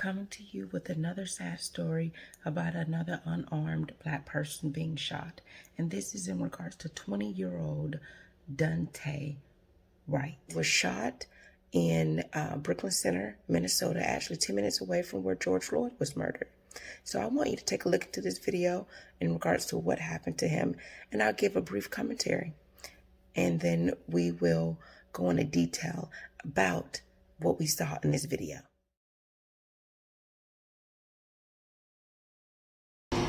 coming to you with another sad story about another unarmed Black person being shot. And this is in regards to 20-year-old Daunte Wright. Was shot in Brooklyn Center, Minnesota, actually 10 minutes away from where George Floyd was murdered. So I want you to take a look into this video in regards to what happened to him, and I'll give a brief commentary. And then we will go into detail about what we saw in this video.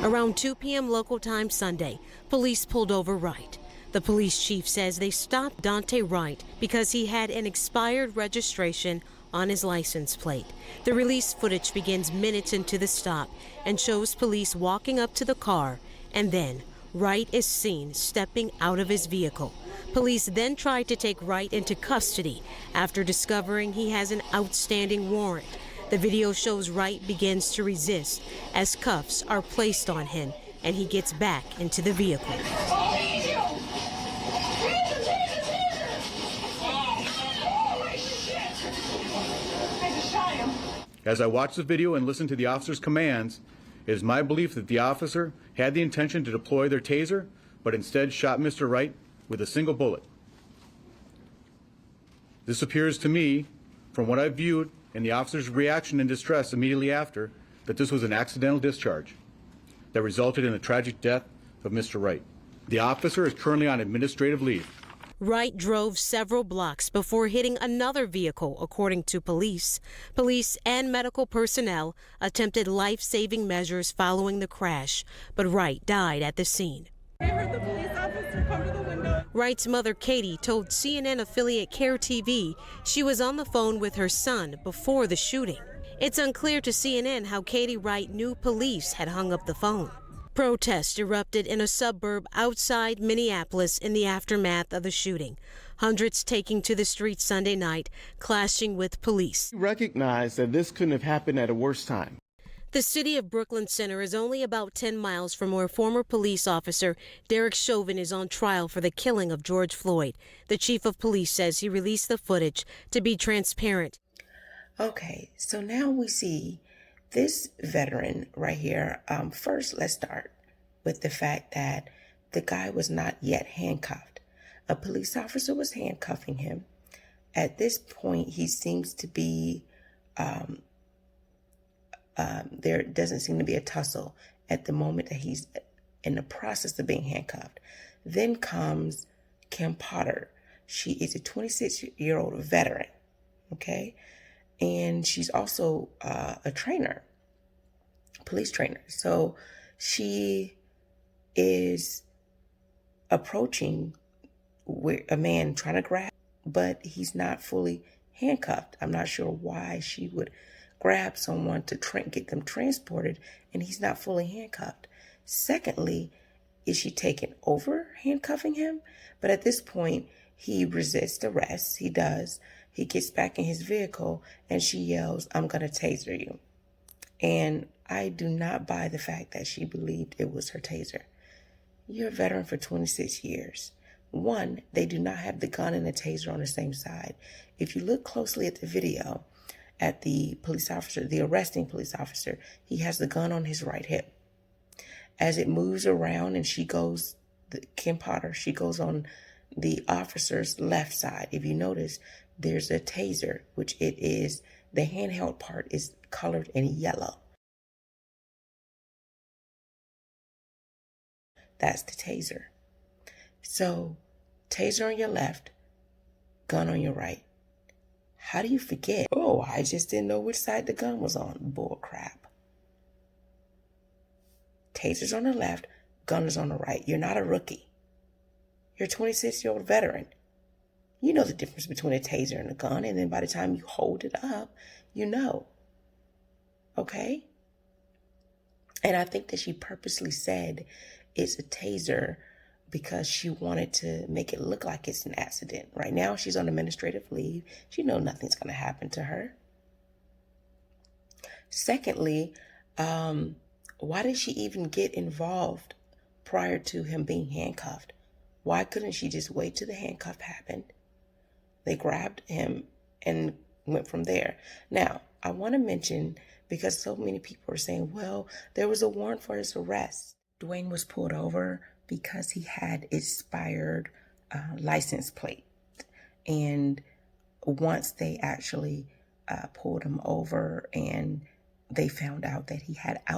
Around 2 p.m. local time Sunday, police pulled over Wright. The police chief says they stopped Daunte Wright because he had an expired registration on his license plate. The released footage begins minutes into the stop and shows police walking up to the car, and then Wright is seen stepping out of his vehicle. Police then tried to take Wright into custody after discovering he has an outstanding warrant. The video shows Wright begins to resist as cuffs are placed on him and he gets back into the vehicle. As I watch the video and listen to the officer's commands, it is my belief that the officer had the intention to deploy their taser, but instead shot Mr. Wright with a single bullet. This appears to me, from what I've viewed and the officer's reaction and distress immediately after, that this was an accidental discharge that resulted in the tragic death of Mr. Wright. The officer is currently on administrative leave. Wright drove several blocks before hitting another vehicle, according to police. Police and medical personnel attempted life-saving measures following the crash, but Wright died at the scene. I heard the police officer come to the window. Wright's mother, Katie, told CNN affiliate Care TV she was on the phone with her son before the shooting. It's unclear to CNN how Katie Wright knew police had hung up the phone. Protests erupted in a suburb outside Minneapolis in the aftermath of the shooting. Hundreds taking to the streets Sunday night, clashing with police. We recognize that this couldn't have happened at a worse time. The city of Brooklyn Center is only about 10 miles from where former police officer Derek Chauvin is on trial for the killing of George Floyd. The chief of police says he released the footage to be transparent. Okay, so now we see this veteran right here. First, let's start with the fact that the guy was not yet handcuffed. A police officer was handcuffing him. At this point, he seems to be, there doesn't seem to be a tussle at the moment that he's in the process of being handcuffed. Then comes Kim Potter. She is a 26-year-old veteran, okay? And she's also a trainer, police trainer. So she is approaching a man trying to grab, but he's not fully handcuffed. I'm not sure why she would grab someone to get them transported and he's not fully handcuffed. Secondly, is she taking over handcuffing him? But at this point, he resists arrest. He does. He gets back in his vehicle and she yells, "I'm going to taser you." And I do not buy the fact that she believed it was her taser. You're a veteran for 26 years. One, they do not have the gun and the taser on the same side. If you look closely at the video, at the police officer, the arresting police officer, he has the gun on his right hip. As it moves around and she goes, Kim Potter, she goes on the officer's left side. If you notice, there's a taser, which it is, the handheld part is colored in yellow. That's the taser. So, taser on your left, gun on your right. How do you forget? Oh, I just didn't know which side the gun was on. Bull crap. Taser's on the left, gun is on the right. You're not a rookie. You're a 26-year-old veteran. You know the difference between a taser and a gun, and then by the time you hold it up, you know. Okay? And I think that she purposely said it's a taser because she wanted to make it look like it's an accident. Right now, she's on administrative leave. She knows nothing's going to happen to her. Secondly, why did she even get involved prior to him being handcuffed? Why couldn't she just wait till the handcuff happened? They grabbed him and went from there. Now, I want to mention, because so many people are saying, well, there was a warrant for his arrest. Dwayne was pulled over because he had expired license plate. And once they actually pulled him over and they found out that he had an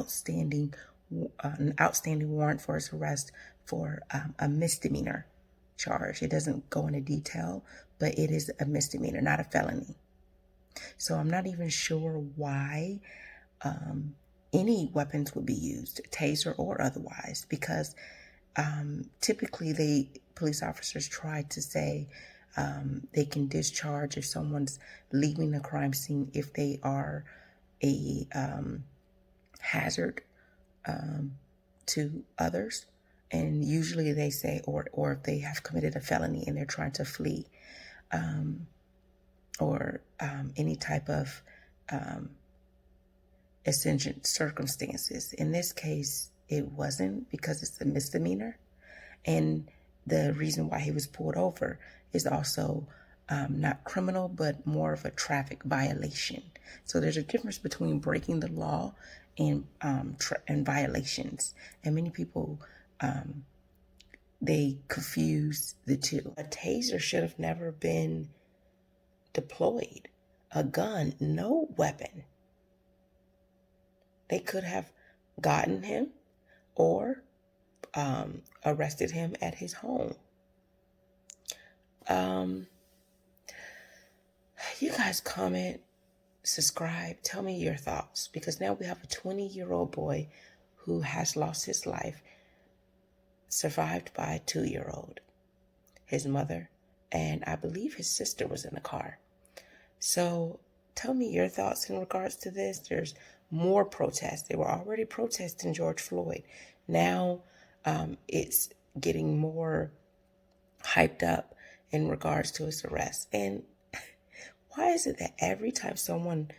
outstanding warrant for his arrest for a misdemeanor charge. It doesn't go into detail, but it is a misdemeanor, not a felony. So I'm not even sure why any weapons would be used, taser or otherwise, because typically police officers try to say they can discharge if someone's leaving the crime scene if they are a hazard to others. And usually they say, or if they have committed a felony and they're trying to flee, or any type of exigent circumstances. In this case, it wasn't, because it's a misdemeanor. And the reason why he was pulled over is also not criminal, but more of a traffic violation. So there's a difference between breaking the law and violations. And many people, they confuse the two. A taser should have never been deployed. A gun, no weapon. They could have gotten him or arrested him at his home. You guys comment, subscribe, tell me your thoughts, because now we have a 20-year-old boy who has lost his life, survived by a 2-year-old, his mother, and I believe his sister was in the car. So tell me your thoughts in regards to this. There's more protests. They were already protesting George Floyd. Now it's getting more hyped up in regards to his arrest. And why is it that every time someone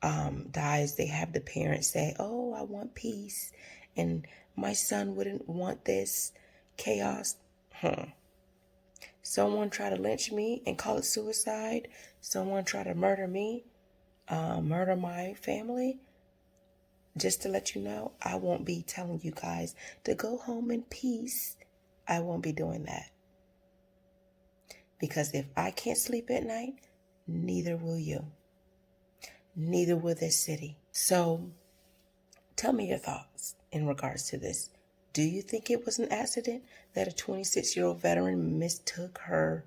dies, they have the parents say, oh, I want peace, and my son wouldn't want this chaos? Someone try to lynch me and call it suicide. Someone try to murder me, murder my family. Just to let you know, I won't be telling you guys to go home in peace. I won't be doing that. Because if I can't sleep at night, neither will you. Neither will this city. So tell me your thoughts in regards to this. Do you think it was an accident that a 26-year-old veteran mistook her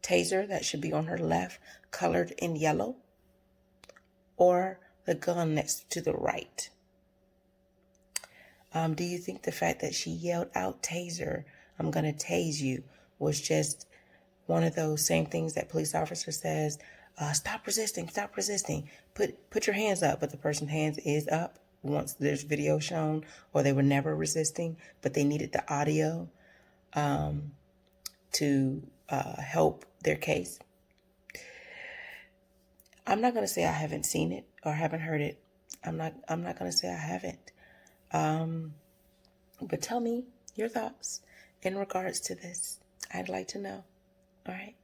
taser that should be on her left, colored in yellow, or the gun next to the right? Do you think the fact that she yelled out taser, I'm going to tase you, was just one of those same things that police officer says, stop resisting, put your hands up, but the person's hands is up once there's video shown, or they were never resisting, but they needed the audio to help their case? I'm not going to say I haven't seen it or haven't heard it. I'm not going to say I haven't. But tell me your thoughts in regards to this. I'd like to know. All right.